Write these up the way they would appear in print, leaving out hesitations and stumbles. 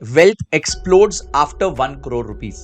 Wealth explodes after 1 crore rupees.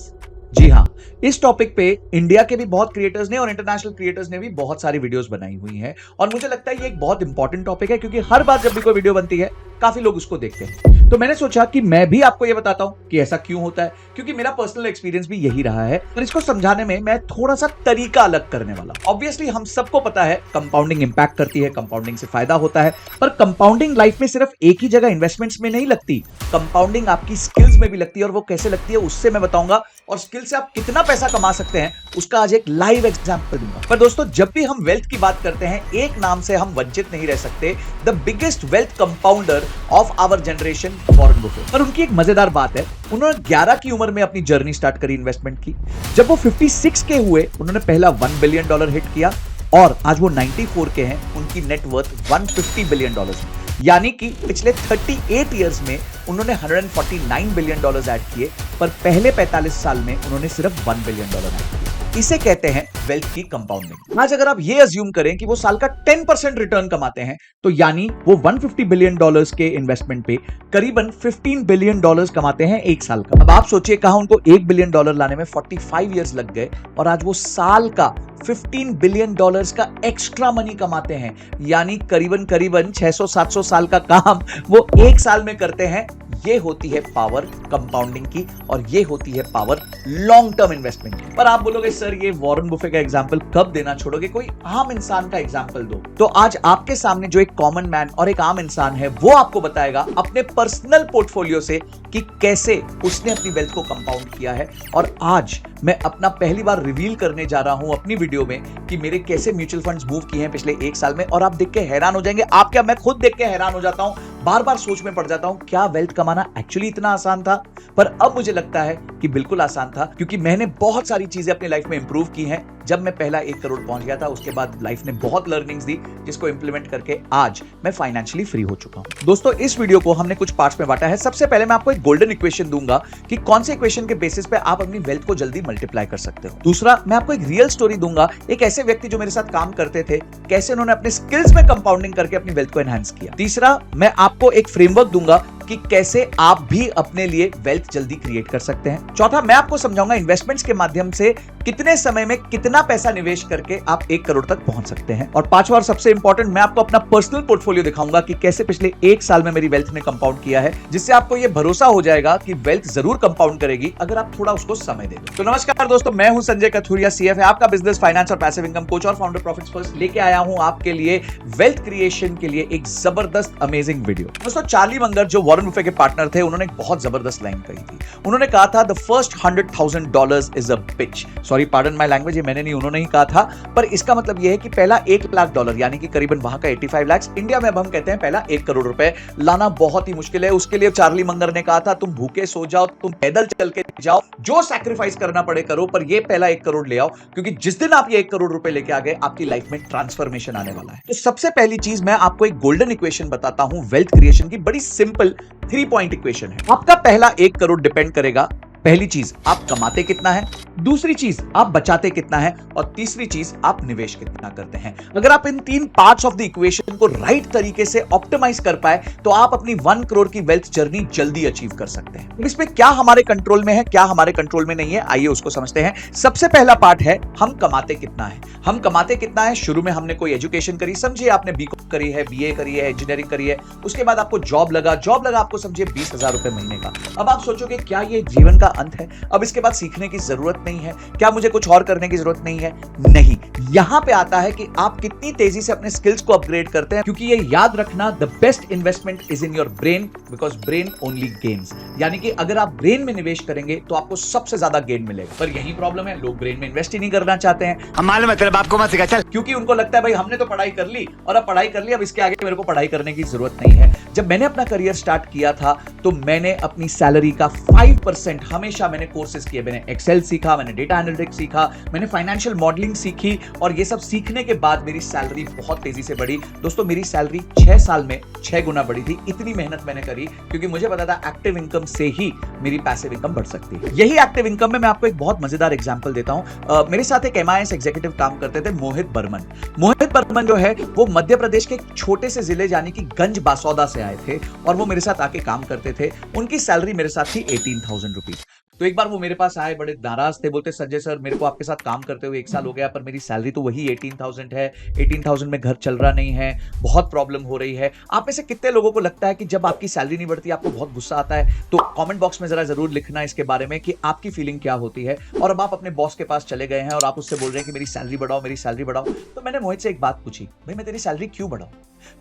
जी हाँ, इस टॉपिक पे इंडिया के भी बहुत क्रिएटर्स ने और इंटरनेशनल क्रिएटर्स ने भी बहुत सारी वीडियोस बनाई हुई हैं और मुझे लगता है ये एक बहुत इंपॉर्टेंट टॉपिक है क्योंकि हर बार जब भी कोई वीडियो बनती है काफी लोग उसको देखते हैं। तो मैंने सोचा कि मैं भी आपको ये बताता हूं कि ऐसा क्यों होता है, क्योंकि मेरा पर्सनल एक्सपीरियंस भी यही रहा है और इसको समझाने में मैं थोड़ा सा तरीका अलग करने वाला हूं। ऑब्वियसली हम सबको पता है कंपाउंडिंग इंपैक्ट करती है, कंपाउंडिंग से फायदा होता है, पर कंपाउंडिंग लाइफ में सिर्फ एक ही जगह इन्वेस्टमेंट्स में नहीं लगती, कंपाउंडिंग आपकी स्किल्स में भी लगती है और वो कैसे लगती है उससे मैं बताऊंगा और स्किल से आप कितना पैसा कमा सकते हैं उसका आज एक लाइव एग्जांपल दूंगा। पर दोस्तों, जब भी हम वेल्थ की बात करते हैं एक नाम से हम वंचित नहीं रह सकते, the biggest wealth compounder of our generation, Warren Buffett. पर उनकी एक मजेदार बात है, उन्होंने 11 की उम्र में अपनी जर्नी स्टार्ट करी इन्वेस्टमेंट की। जब वो 56 के हुए उन्होंने पहला $1 बिलियन हिट किया और आज वो 94 के हैं, उनकी नेटवर्थ $150 बिलियन, यानी कि पिछले 38 इयर्स में उन्होंने $149 बिलियन ऐड किए, पर पहले 45 साल में उन्होंने सिर्फ $1 बिलियन ऐड किए। इसे कहते हैं वेल्थ की कंपाउंडिंग। आज अगर आप ये अज्यूम करें कि वो साल का 10% रिटर्न कमाते हैं, तो यानी वो $150 बिलियन के इन्वेस्टमेंट पे करीबन $15 बिलियन कमाते हैं एक साल का। अब आप सोचिए कहां उनको $1 बिलियन लाने में 45 इयर्स लग गए और आज वो साल का $15 बिलियन का एक्स्ट्रा मनी कमाते हैं, यानी करीबन 600-700 साल का काम वो एक साल में करते हैं। ये होती है पावर कंपाउंडिंग की और ये होती है पावर लॉन्ग टर्म इन्वेस्टमेंट की। पर आप बोलोगे सर ये वॉरेन बफेट का एग्जांपल कब देना छोड़ोगे, कोई आम इंसान का एग्जांपल दो। तो आज आपके सामने जो एक कॉमन मैन और एक आम इंसान है वो आपको बताएगा अपने पर्सनल पोर्टफोलियो से कि कैसे उसने अपनी वेल्थ को कंपाउंड किया है। और आज मैं अपना पहली बार रिवील करने जा रहा हूं अपनी वीडियो में कि मेरे कैसे म्यूचुअल फंड्स मूव किए हैं पिछले एक साल में, और आप देख के हैरान हो जाएंगे। आप क्या, मैं खुद देख के हैरान हो जाता हूं, बार बार सोच में पड़ जाता हूं क्या वेल्थ कमाना एक्चुअली इतना आसान था। पर अब मुझे लगता है कि बिल्कुल आसान था, क्योंकि मैंने बहुत सारी चीजें अपनी लाइफ में इंप्रूव की हैं। जब मैं पहला 1 करोड़ पहुंच गया था उसके बाद लाइफ ने बहुत लर्निंग्स दी जिसको इंप्लीमेंट करके आज मैं फाइनेंशियली फ्री हो चुका हूं। दोस्तों, इस वीडियो को हमने कुछ पार्ट्स में बांटा है। सबसे पहले मैं आपको एक गोल्डन इक्वेशन दूंगा कि कौन से इक्वेशन के बेसिस पे आप अपनी वेल्थ को जल्दी मल्टीप्लाई कर सकते हो। दूसरा, मैं आपको एक रियल स्टोरी दूंगा, एक ऐसे व्यक्ति जो मेरे साथ काम करते थे, कैसे उन्होंने अपने स्किल्स में कंपाउंडिंग करके अपनी वेल्थ को एनहांस किया। तीसरा, मैं आपको एक फ्रेमवर्क दूंगा कि कैसे आप भी अपने लिए वेल्थ जल्दी क्रिएट कर सकते हैं। चौथा, मैं आपको समझाऊंगा इन्वेस्टमेंट्स के माध्यम से कितने समय में कितना पैसा निवेश करके आप 1 करोड़ तक पहुंच सकते हैं। और पांचवा और सबसे इंपॉर्टेंट, मैं आपको अपना पर्सनल पोर्टफोलियो दिखाऊंगा कि कैसे पिछले एक साल में मेरी वेल्थ ने कंपाउंड किया है, जिससे आपको यह भरोसा हो जाएगा कि वेल्थ जरूर कंपाउंड करेगी अगर आप थोड़ा उसको समय दे दो। तो नमस्कार दोस्तों, मैं हूं संजय कथुरिया, CFA, आपका बिजनेस, फाइनेंस और पैसिव इनकम कोच और फाउंडर प्रॉफिट्स फर्स्ट, लेके आया हूं आपके लिए वेल्थ क्रिएशन के लिए एक जबरदस्त अमेजिंग वीडियो। दोस्तों, चार्ली मुंगर जो वॉरेन बफेट के पार्टनर थे, उन्होंने एक बहुत जबरदस्त लाइन कही थी। उन्होंने कहा था, the first $100,000 is a pitch. Sorry, pardon my language, ये मैंने नहीं, उन्होंने ही कहा था, पर इसका मतलब यह है कि पहला $1 लाख यानी कि करीबन वहां का 85 लाख, इंडिया में अब हम कहते हैं पहला 1 करोड़ रुपए लाना बहुत ही मुश्किल है। उसके लिए चार्ली मुंगर ने कहा था, तुम भूखे सो जाओ, तुम पैदल चल के जाओ, जो सैक्रिफाइस करना पड़े करो, पर ये पहला 1 करोड़ ले आओ, क्योंकि जिस दिन आप ये 1 करोड़ रुपए लेके आ गए आपकी लाइफ में ट्रांसफॉर्मेशन आने वाला है। तो सबसे पहली चीज, मैं आपको एक गोल्डन इक्वेशन बताता हूं वेल्थ क्रिएशन की, बड़ी सिंपल 3 पॉइंट इक्वेशन है। आपका पहला 1 करोड़ डिपेंड करेगा, पहली चीज आप कमाते कितना है, दूसरी चीज आप बचाते कितना है, और तीसरी चीज आप निवेश कितना करते हैं। अगर आप इन 3 पार्ट्स ऑफ द इक्वेशन को राइट तरीके से ऑप्टिमाइज कर पाए तो आप अपनी 1 करोड़ की वेल्थ जर्नी जल्दी अचीव कर सकते हैं। इसमें क्या हमारे कंट्रोल में है, क्या हमारे कंट्रोल में नहीं है, आइए उसको समझते हैं। सबसे पहला पार्ट है हम कमाते कितना है। हम कमाते कितना है, शुरू में हमने कोई एजुकेशन करी, समझिए आपने बीकॉम करी है, BA करी है, इंजीनियरिंग करी है, उसके बाद आपको जॉब लगा आपको समझिए 20,000 रुपए महीने का। अब आप सोचोगे क्या ये जीवन का अंत है, अब इसके बाद सीखने की जरूरत नहीं है, क्या मुझे कुछ और करने की जरूरत नहीं है? नहीं, यहां पे आता है कि आप कितनी तेजी से अपने स्किल्स को अपग्रेड करते हैं, क्योंकि ये याद रखना, the best investment is in your brain, because brain only gains. यानी कि अगर आप ब्रेन में निवेश करेंगे तो आपको सबसे ज्यादा गेन मिलेगा। पर यही प्रॉब्लम है, लोग ब्रेन में इन्वेस्ट ही नहीं करना चाहते हैं। हम मालूम है तेरे बाप को मत सिखा चल, क्योंकि उनको लगता है भाई हमने तो पढ़ाई कर ली, और अब पढ़ाई कर ली, अब इसके आगे मेरे को पढ़ाई करने की जरूरत नहीं है। जब मैंने अपना करियर स्टार्ट किया था तो मैंने अपनी सैलरी का 5% हमेशा मैंने कोर्सेज किए, मैंने एक्सेल सीखा, मैंने डेटा एनालिटिक्स सीखा, मैंने फाइनेंशियल मॉडलिंग सीखी और ये सब सीखने के बाद मेरी सैलरी बहुत तेजी से बढ़ी। दोस्तों मेरी सैलरी 6 साल में 6 गुना बढ़ी थी। इतनी मेहनत मैंने करी क्योंकि मुझे पता था एक्टिव इनकम से ही मेरी पैसिव इनकम बढ़ सकती है। यही एक्टिव इनकम में मैं आपको एक बहुत मजेदार एग्जांपल देता हूं। मेरे साथ एक MIS एग्जीक्यूटिव काम करते थे, मोहित बर्मन। मोहित बर्मन जो है वो मध्य प्रदेश के एक छोटे से जिले यानी कि गंज बासौदा से आए थे और वो मेरे साथ आके काम करते थे। उनकी सैलरी मेरे साथ थी 18,000 रुपीज। तो एक बार वो मेरे पास आए, बड़े नाराज थे, बोलते संजय सर मेरे को आपके साथ काम करते हुए 1 साल हो गया पर मेरी सैलरी तो वही 18,000 है, 18,000 में घर चल रहा नहीं है, बहुत प्रॉब्लम हो रही है। आप में से कितने लोगों को लगता है कि जब आपकी सैलरी नहीं बढ़ती आपको बहुत गुस्सा आता है? तो कमेंट बॉक्स में जरा जरूर लिखना इसके बारे में कि आपकी फीलिंग क्या होती है। और अब आप अपने बॉस के पास चले गए हैं और आप उससे बोल रहे हैं कि मेरी सैलरी बढ़ाओ, मेरी सैलरी बढ़ाओ। तो मैंने मोहित से एक बात पूछी, भाई मैं तेरी सैलरी क्यों बढ़ाऊं?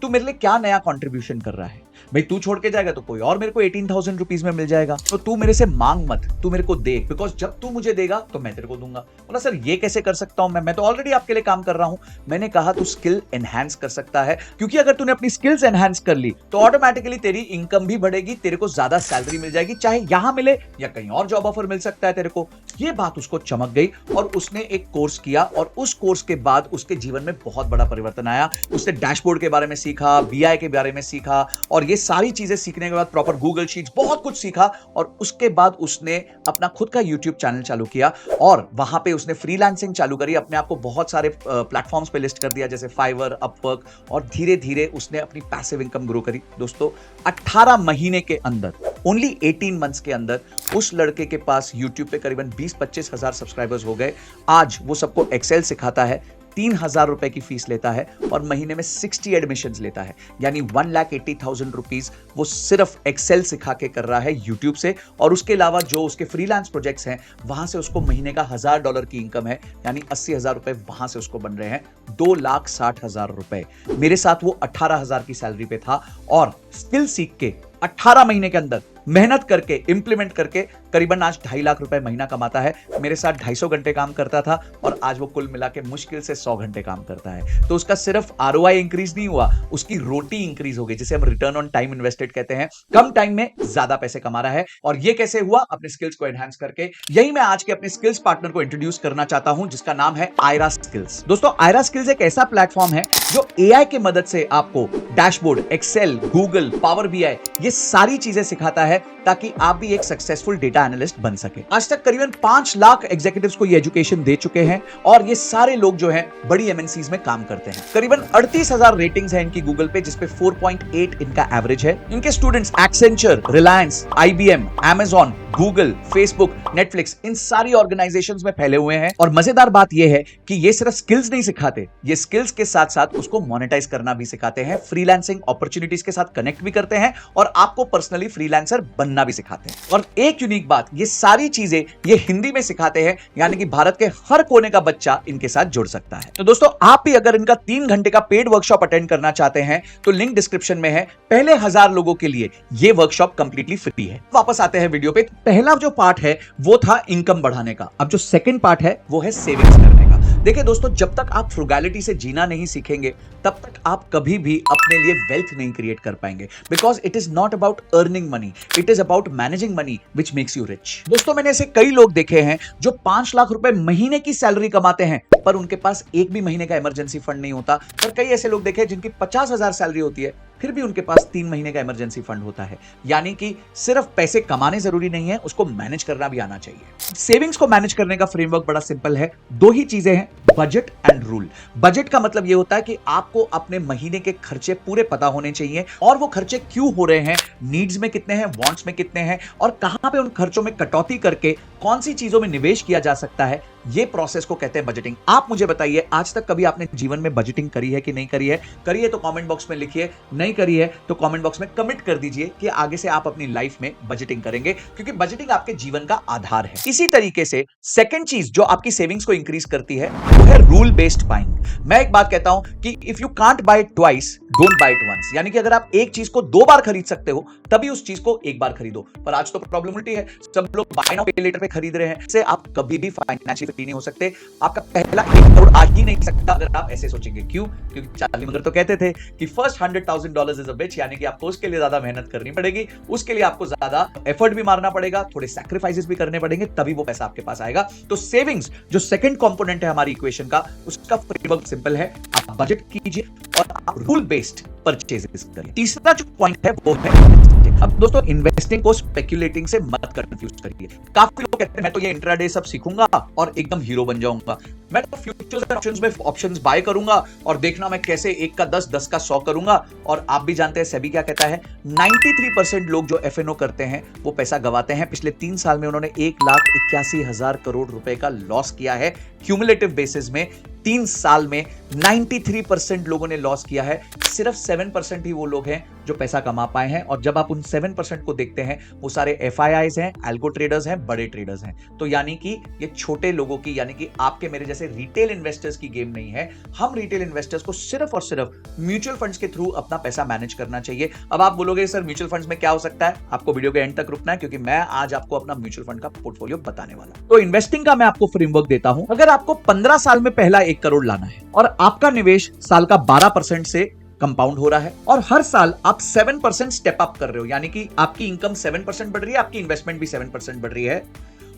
तू मेरे लिए क्या नया कंट्रीब्यूशन कर रहा है? भाई तू छोड़ के जाएगा तो कोई और मेरे को 18,000 रुपीज में मिल जाएगा, तो तू मेरे से मांग मत, तू मेरे को देख, बिकॉज जब तू मुझे देगा तो मैं तेरे को दूंगा। बोला सर ये कैसे कर सकता हूं मैं तो ऑलरेडी आपके लिए काम कर रहा हूं। मैंने कहा तू स्किल एनहांस कर सकता है, क्योंकि अगर तूने अपनी स्किल्स एनहांस कर ली तो ऑटोमेटिकली तेरी इनकम भी बढ़ेगी, तेरे को ज्यादा सैलरी मिल जाएगी, चाहे यहां मिले या कहीं और जॉब ऑफर मिल सकता है तेरे को। ये बात उसको चमक गई और उसने एक कोर्स किया और उस कोर्स के बाद उसके जीवन में बहुत बड़ा परिवर्तन आया। उसने डैशबोर्ड के बारे में सीखा, BI के बारे में सीखा और ये सारी चीजें सीखने के बाद प्रॉपर गूगल शीट्स बहुत कुछ सीखा और उसके बाद उसने अपना खुद का यूट्यूब चैनल चालू किया और वहां पे उसने फ्रीलांसिंग चालू करी, अपने आप को बहुत सारे प्लेटफॉर्म्स पे लिस्ट कर दिया जैसे फाइवर, अपवर्क और धीरे धीरे उसने अपनी पैसिव इनकम ग्रो करी। दोस्तों 18 महीने के अंदर, ओनली 18 मंथ्स के अंदर उस लड़के के पास यूट्यूब पे करीबन 20-25 हजार सब्सक्राइबर्स हो गए। आज वो सबको एक्सेल सिखाता है, 3,000 रुपए की फीस लेता है और महीने में 60 एडमिशंस लेता है, यानी 1,80,000 रुपीज वो सिर्फ एक्सेल सिखा के कर रहा है यूट्यूब से। और उसके अलावा जो उसके फ्रीलांस प्रोजेक्ट्स हैं वहां से उसको महीने का $1,000 की इनकम है, यानी 80,000 रुपए वहां से उसको बन रहे हैं, 2,60,000 रुपए। मेरे साथ वो 18,000 की सैलरी पे था और स्किल सीख के 18 महीने के अंदर मेहनत करके इंप्लीमेंट करके करीबन आज 2.5 लाख रुपए महीना कमाता है। मेरे साथ 250 घंटे काम करता था और आज वो कुल मिला के मुश्किल से 100 घंटे काम करता है। तो उसका सिर्फ ROI इंक्रीज नहीं हुआ, उसकी रोटी इंक्रीज हो गई, जिसे हम रिटर्न ऑन टाइम इन्वेस्टेड कहते हैं। कम टाइम में ज्यादा पैसे कमा रहा है और ये कैसे हुआ? अपने स्किल्स को एनहांस करके। यही मैं आज के अपने स्किल्स पार्टनर को इंट्रोड्यूस करना चाहता हूं जिसका नाम है आयरा स्किल्स। दोस्तों आयरा स्किल्स एक ऐसा प्लेटफॉर्म है जो AI की मदद से आपको dashboard, Excel, Google, Power BI ये सारी चीजें सिखाता है ताकि आप भी एक सक्सेसफुल डेटा एनालिस्ट बन सके। आज तक करीबन 5 लाख एग्जीक्यूटिव्स को ये एजुकेशन दे चुके हैं और ये सारे लोग जो हैं बड़ी MNCs में काम करते हैं। करीबन 38,000 रेटिंग्स हैं इनकी गूगल पे, जिसपे 4.8 इनका एवरेज है। इनके students Accenture, Reliance, IBM, Amazon, Google, Facebook, Netflix इन सारी ऑर्गेनाइजेशंस में फैले हुए हैं। और मजेदार बात यह है कि ये सिर्फ स्किल्स नहीं सिखाते, ये स्किल्स के साथ साथ उसको मोनेटाइज करना भी सिखाते हैं, फ्रीलांसिंग अपॉर्चुनिटीज के साथ कनेक्ट भी करते हैं और आपको पर्सनली फ्रीलांसर बनना भी सिखाते हैं। और एक यूनिक बात, ये सारी चीजें ये हिंदी में सिखाते हैं, यानी कि भारत के हर कोने का बच्चा इनके साथ जुड़ सकता है। तो दोस्तों आप भी अगर इनका 3 घंटे का पेड वर्कशॉप अटेंड करना चाहते हैं तो लिंक डिस्क्रिप्शन में है। पहले 1000 लोगों के लिए ये वर्कशॉप कंप्लीटली फ्री है। वापस आते हैं वीडियो पे। पहला जो पार्ट है वो था इनकम बढ़ाने का। अब जो सेकंड पार्ट है वो है सेविंग्स करने का। देखिए दोस्तों, जब तक आप फ्रुगैलिटी से जीना नहीं सीखेंगे तब तक आप कभी भी अपने लिए वेल्थ नहीं क्रिएट कर पाएंगे, because it is not about earning money, it is about managing money which makes you rich. दोस्तों मैंने ऐसे कई लोग देखे हैं जो 5 लाख रुपए महीने की सैलरी कमाते हैं पर उनके पास एक भी महीने का इमरजेंसी फंड नहीं होता। पर कई ऐसे लोग देखे जिनकी 50,000 सैलरी होती है फिर भी उनके पास 3 महीने का इमरजेंसी फंड होता है। यानी कि सिर्फ पैसे कमाने जरूरी नहीं है, उसको मैनेज करना भी आना चाहिए। सेविंग्स को मैनेज करने का फ्रेमवर्क बड़ा सिंपल है, 2 ही चीजें हैं, बजट एंड रूल। बजट का मतलब यह होता है कि आपको अपने महीने के खर्चे पूरे पता होने चाहिए और वो खर्चे क्यों हो रहे हैं, नीड्स में कितने हैं, वांट्स में कितने हैं और कहां पे उन खर्चों में कटौती करके कौन सी चीजों में निवेश किया जा सकता है। ये प्रोसेस को कहते हैं बजटिंग। आप मुझे बताइए, आज तक कभी आपने जीवन में बजटिंग करी है कि नहीं करी है? करी है तो कमेंट बॉक्स में लिखिए, नहीं करी है तो कमेंट बॉक्स में कमिट कर दीजिए कि आगे से आप अपनी लाइफ में बजटिंग करेंगे, क्योंकि बजटिंग आपके जीवन का आधार है। इसी तरीके से सेकंड चीज जो आपकी सेविंग्स को इंक्रीज करती है वो है रूल बेस्ड बाइंग। मैं एक बात कहता हूं कि if you can't buy it twice, don't buy it once. यानी कि अगर आप एक चीज को 2 बार खरीद सकते हो तभी उस चीज को 1 बार खरीदो। पर आज तो प्रॉब्लम उल्टी है, सब लोग बाय नाउ पे लेटर पे खरीद रहे हैं, से आप कभी भी फाइनेंशियल करोड़पति नहीं हो सकते, आपका पहला 1 करोड़ आ ही नहीं सकता अगर आप ऐसे सोचेंगे। क्यों? क्योंकि चार्ली मगर तो कहते थे कि फर्स्ट $100,000 इज अ बिच, यानी कि आपको उसके लिए ज्यादा मेहनत करनी पड़ेगी, उसके लिए आपको ज्यादा एफर्ट भी मारना पड़ेगा, थोड़े सैक्रिफाइसेस भी करने पड़ेंगे, तभी वो पैसा आपके पास आएगा। तो सेविंग्स जो सेकंड कंपोनेंट है हमारी इक्वेशन का, उसका फ्रेमवर्क सिंपल है, आप बजट कीजिए और आप रूल बेस्ड परचेजेस करिए। तीसरा जो पॉइंट है वो है इन्वेस्टिंग। अब दोस्तों इन्वेस्टिंग को स्पेक्युलेटिंग से मत कंफ्यूज करिए। काफी लोग कहते हैं मैं तो ये इंट्राडे सब सीखूंगा और एकदम हीरो बन जाऊंगा, मैं तो फ्यूचर्स एंड ऑप्शंस में ऑप्शंस बाय करूंगा और देखना मैं कैसे 1 का 10, 10 का 100 करूंगा। और आप भी जानते हैं सेबी क्या कहता है, 93% लोग जो एफएनओ करते हैं वो पैसा गवाते हैं। पिछले 3 साल में उन्होंने 1,81,000 करोड़ रुपए का लॉस किया है क्यूमुलेटिव बेसिस में। 3 साल में 93% लोगों ने लॉस किया है, सिर्फ 7% ही वो लोग हैं जो पैसा कमा पाए हैं। और जब आप उन 7% को देखते हैं, वो सारे एफआईआईज हैं, एल्गो ट्रेडर्स हैं, बड़े ट्रेडर्स हैं। तो यानी कि ये छोटे लोगों की, यानी कि आपके मेरे जैसे रिटेल इन्वेस्टर्स की गेम नहीं है। हम रिटेल इन्वेस्टर्स को सिर्फ और सिर्फ म्यूचुअल फंड्स के थ्रू अपना पैसा मैनेज करना चाहिए। अब आप बोलोगे सर म्यूचुअल फंड्स में क्या हो सकता है, आपको वीडियो के एंड तक रुकना है क्योंकि मैं आज आपको अपना म्यूचुअल फंड का पोर्टफोलियो बताने वाला हूं। तो इन्वेस्टिंग का मैं आपको फ्रेमवर्क देता हूं। अगर आपको 15 साल में पहला 1 करोड़ लाना है और आपका निवेश साल का 12% से कंपाउंड हो रहा है और हर साल आप 7% स्टेप अप कर रहे हो, यानी कि आपकी इनकम 7% बढ़ रही है, आपकी इन्वेस्टमेंट भी 7% बढ़ रही है,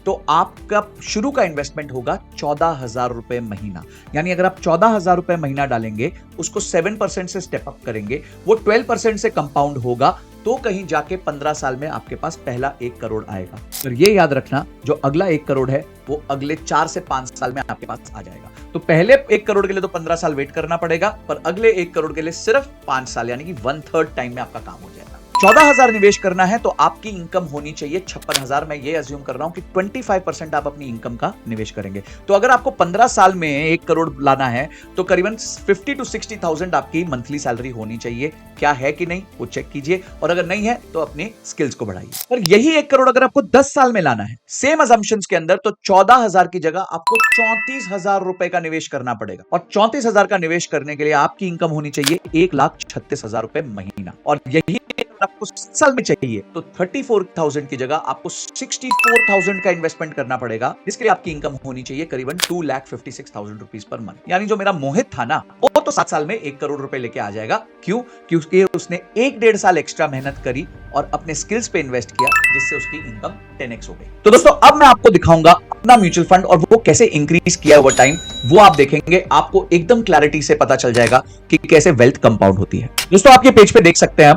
तो आपका शुरू का इन्वेस्टमेंट होगा 14,000 रुपए महीना। यानी अगर आप 14,000 रुपए महीना डालेंगे, उसको 7% से स्टेप अप करेंगे, वो 12% से कंपाउंड होगा, तो कहीं जाके 15 साल में आपके पास पहला 1 करोड़ आएगा। और ये याद रखना, जो अगला 1 करोड़ है वो अगले 4 से 5 साल में आपके पास आ जाएगा। तो पहले 1 करोड़ के लिए तो 15 साल वेट करना पड़ेगा, पर अगले 1 करोड़ के लिए सिर्फ 5 साल, यानी कि 1/3 टाइम में आपका काम हो जाएगा। 14,000 निवेश करना है तो आपकी इनकम होनी चाहिए 56,000। मैं ये अज्यूम कर रहा हूं कि 25% आप अपनी इनकम का निवेश करेंगे। तो अगर आपको 15 साल में 1 करोड़ लाना है तो करीबन 50 to 60,000 आपकी मंथली सैलरी होनी चाहिए। क्या है कि नहीं वो चेक कीजिए, और अगर नहीं है तो अपनी स्किल्स को बढ़ाइए। पर यही 1 करोड़ अगर आपको 10 साल में लाना है सेम अजम्पशंस के अंदर, तो 14,000 की जगह आपको 34,000 रुपए का निवेश करना पड़ेगा। और 34,000 का निवेश करने के लिए आपकी इनकम होनी चाहिए 1,36,000 रुपए महीना। और यही आपको साल में चाहिए तो 34,000 की jagah आपको 64,000 का इन्वेस्टमेंट करना पड़ेगा, जिसके लिए आपकी इनकम होनी चाहिए करीबन 2,56,000 रुपीस पर मंथ। यानी जो मेरा मोहित था ना, वो तो 7 साल में 1 करोड़ रुपए लेके आ जाएगा। क्यों? क्योंकि उसने 1-1.5 साल एक्स्ट्रा मेहनत करी और अपने स्किल्स पे इन्वेस्ट किया, जिससे उसकी इनकम 10x हो गई। तो दोस्तों अब मैं आपको दिखाऊंगा अपना म्यूचुअल फंड और वो कैसे इंक्रीज किया ओवर टाइम, वो आप देखेंगे, आपको एकदम क्लैरिटी से पता चल जाएगा कि कैसे वेल्थ कंपाउंड होती है। दोस्तों आप ये पेज पे देख सकते हैं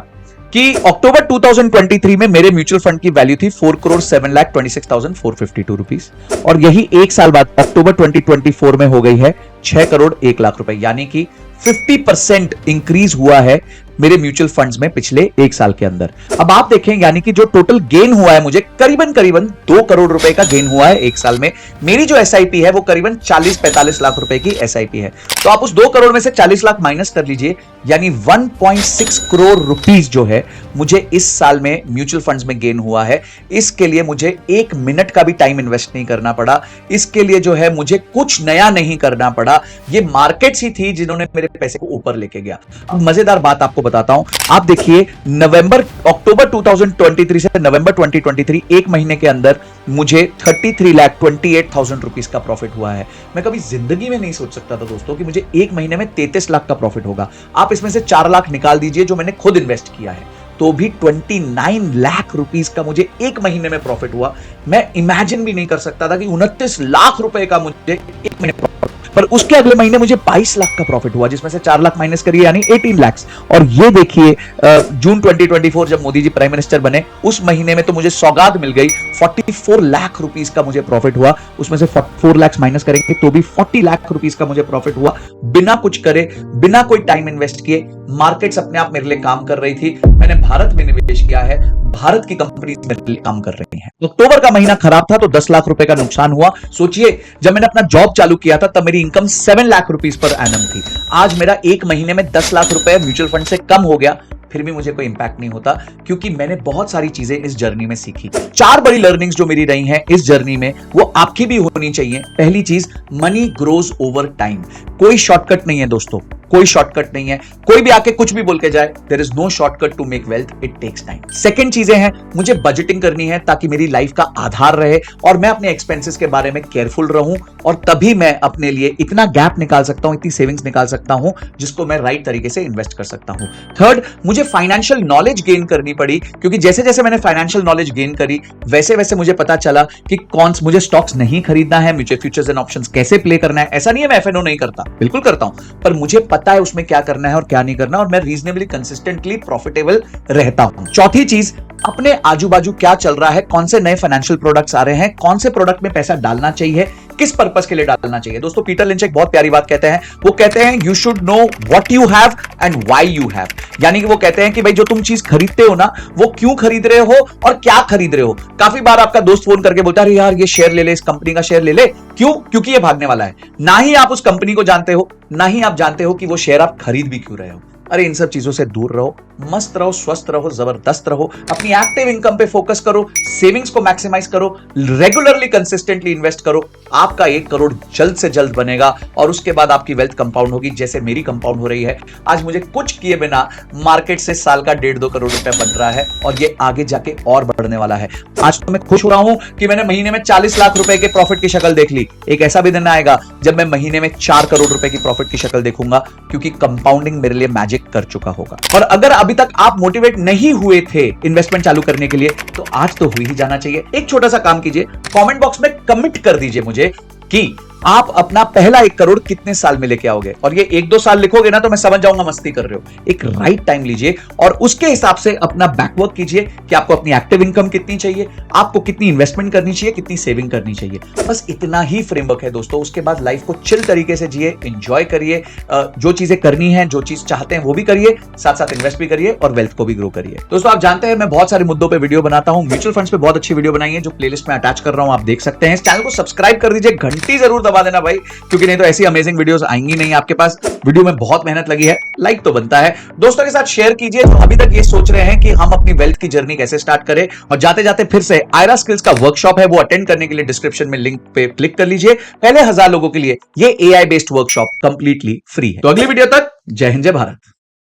कि अक्टूबर 2023 में मेरे म्यूचुअल फंड की वैल्यू थी 4,07,26,452 रुपीस, और यही 1 साल बाद अक्टूबर 2024 में हो गई है 6 करोड़ 1 लाख रुपए। यानी कि 50% इंक्रीज हुआ है मेरे म्यूचुअल फंड्स में पिछले 1 साल के अंदर। अब आप देखें, यानी कि जो टोटल गेन हुआ है मुझे करीबन 2 करोड़ रुपए का गेन हुआ है 1 साल में। मेरी जो एसआईपी है वो करीबन 40-45 लाख रुपए की एसआईपी है। तो आप उस 2 करोड़ में से 40 लाख माइनस कर लीजिए, यानी 1.6 करोड़ रुपीस जो है मुझे इस साल में म्यूचुअल फंड्स में गेन हुआ है। इसके लिए मुझे 1 मिनट का भी टाइम इन्वेस्ट नहीं करना पड़ा, इसके लिए जो है मुझे कुछ नया नहीं करना पड़ा। ये मार्केट्स ही थी जिन्होंने मेरे पैसे को ऊपर लेके गया। अब मजेदार बात आपको बताता हूं, आप देखिए अक्टूबर 2023 से नवंबर 2023 1 महीने के अंदर मुझे 33,28,000 रुपीस का प्रॉफिट हुआ है। मैं कभी जिंदगी में नहीं सोच सकता था दोस्तों कि मुझे 1 महीने में 33 लाख का प्रॉफिट होगा। आप इसमें से 4 लाख निकाल दीजिए जो मैंने खुद इन्वेस्ट किया है, तो भी 29 लाख रुपीस का मुझे 1 महीने में प्रॉफिट हुआ। मैं इमेजिन भी नहीं कर सकता था कि 29 लाख रुपए का मुझे 1 महीने प्रॉफिट, पर उसके अगले महीने मुझे 22 लाख का प्रॉफिट हुआ, जिसमें से 4 लाख माइनस करिए यानी 18 लाख। और ये देखिए जून 2024 जब मोदी जी प्राइम मिनिस्टर बने उस महीने में तो मुझे सौगात मिल गई, 44 लाख रुपीस का मुझे प्रॉफिट हुआ। उसमें से 4 लाख माइनस करेंगे तो भी 40 लाख रुपीस का मुझे प्रॉफिट हुआ, बिना कुछ करे, बिना कोई टाइम इन्वेस्ट किए। मार्केट्स अपने आप मेरे लिए काम कर रही थी, मैंने भारत में निवेश किया है, भारत की कंपनी मेरे लिए काम कर रही हैं। अक्टूबर का महीना खराब था तो 10 लाख रुपए का नुकसान हुआ। सोचिए जब मैंने अपना जॉब चालू किया था तब मेरी income 7 lakh rupees per annum थी। आज मेरा 1 महीने में 10 लाख रुपए म्यूचुअल फंड से कम हो गया, फिर भी मुझे कोई इंपैक्ट नहीं होता, क्योंकि मैंने बहुत सारी चीजें इस जर्नी में सीखी। 4 बड़ी लर्निंग्स जो मेरी रही हैं इस जर्नी में, वो आपकी भी होनी चाहिए। पहली चीज, मनी ग्रोज ओवर टाइम। कोई शॉर्टकट नहीं है दोस्तों, कोई शॉर्टकट नहीं है। कोई भी आके कुछ भी बोल के जाए, there is no shortcut to make wealth, it takes time. Second चीजें हैं, मुझे बजटिंग करनी है ताकि मेरी लाइफ का आधार रहे और मैं अपने एक्सपेंसेस के बारे में केयरफुल रहूं, और तभी मैं अपने लिए इतना गैप निकाल सकता हूं, इतनी सेविंग्स निकाल सकता हूं जिसको मैं राइट तरीके से इन्वेस्ट कर सकता हूं। थर्ड, मुझे फाइनेंशियल नॉलेज गेन करनी पड़ी, क्योंकि जैसे जैसे मैंने फाइनेंशियल नॉलेज गेन करी वैसे वैसे मुझे पता चला कि कौन मुझे स्टॉक्स नहीं खरीदना है, मुझे फ्यूचर्स एंड ऑप्शंस कैसे प्ले करना है। ऐसा नहीं है मैं एफएनओ नहीं करता, बिल्कुल करता हूं, पर मुझे पता है उसमें क्या करना है और क्या नहीं करना, और मैं रीजनेबली कंसिस्टेंटली प्रॉफिटेबल रहता हूं। चौथी चीज, अपने आजू बाजू क्या चल रहा है, कौन से नए फाइनेंशियल प्रोडक्ट्स आ रहे हैं, कौन से प्रोडक्ट में पैसा डालना चाहिए, किस पर्पस के लिए डालना चाहिए। दोस्तों पीटर लिंच एक बहुत प्यारी बात कहते हैं, वो कहते हैं you should know what you have and why you have. यानी कि वो कहते हैं कि भाई जो तुम चीज खरीदते हो ना, वो क्यों खरीद रहे हो और क्या खरीद रहे हो। काफी बार आपका दोस्त फोन करके बोलता है अरे यार ये शेयर ले ले, इस कंपनी का शेयर ले ले, क्यों? क्योंकि ये भागने वाला है। ना ही आप उस कंपनी को जानते हो, ना ही आप जानते हो कि वो शेयर आप खरीद भी क्यों रहे हो। अरे इन सब चीजों से दूर रहो, मस्त रहो, स्वस्थ रहो, जबरदस्त रहो, अपनी एक्टिव इनकम पे फोकस करो, सेविंग्स को मैक्सिमाइज करो, रेगुलरली कंसिस्टेंटली इन्वेस्ट करो। आपका 1 करोड़ जल्द से जल्द बनेगा और उसके बाद आपकी वेल्थ कंपाउंड होगी, जैसे मेरी कंपाउंड हो रही है। आज मुझे कुछ किए बिना मार्केट से साल का 1.5-2 करोड़ रुपए बन रहा है और ये आगे जाके और बढ़ने वाला है। आज तो मैं खुश हो रहा हूं कि मैंने महीने में 40 लाख रुपए के प्रॉफिट की शक्ल देख ली। एक ऐसा भी दिन आएगा जब मैं महीने में 4 करोड़ रुपए की प्रॉफिट की शक्ल देखूंगा, क्योंकि कंपाउंडिंग मेरे लिए मैजिक कर चुका होगा। और अगर अभी तक आप मोटिवेट नहीं हुए थे इन्वेस्टमेंट चालू करने के लिए, तो आज तो हुई ही जाना चाहिए। एक छोटा सा काम कीजिए, कमेंट बॉक्स में कमिट कर दीजिए मुझे कि आप अपना पहला 1 करोड़ कितने साल में लेके आओगे। और ये 1-2 साल लिखोगे ना तो मैं समझ जाऊंगा मस्ती कर रहे हो। एक राइट टाइम लीजिए और उसके हिसाब से अपना बैकवर्क कीजिए कि आपको अपनी एक्टिव इनकम कितनी चाहिए, आपको कितनी इन्वेस्टमेंट करनी चाहिए, कितनी सेविंग करनी चाहिए। बस इतना ही फ्रेमवर्क है दोस्तों। उसके बाद लाइफ को चिल तरीके से जिए, एंजॉय करिए, जो चीजें करनी है, जो चीज चाहते हैं वो भी करिए, साथ साथ इन्वेस्ट भी करिए और वेल्थ को भी ग्रो करिए। दोस्तों आप जानते हैं मैं बहुत सारे मुद्दों पर वीडियो बनाता हूं। म्यूचुअल फंड्स पे बहुत अच्छी वीडियो बनाई है जो प्लेलिस्ट में अटैच कर रहा हूं, आप देख सकते हैं। इस चैनल को सब्सक्राइब कर दीजिए, घंटी जरूर दबा देना भाई, क्योंकि नहीं तो ऐसी अमेजिंग वीडियोस आएंगी नहीं आपके पास। वीडियो में बहुत मेहनत लगी है, लाइक तो बनता है। दोस्तों के साथ शेयर कीजिए जो अभी तक ये सोच रहे हैं कि हम अपनी वेल्थ की जर्नी कैसे स्टार्ट करें। और जाते जाते फिर से आयरा स्किल्स का वर्कशॉप है, वो अटेंड करने के लिए डिस्क्रिप्शन में लिंक पे क्लिक कर लीजिए। पहले 1000 लोगों के लिए ये AI based workshop completely free है। तो अगली वीडियो तक जय हिंद, जय भारत।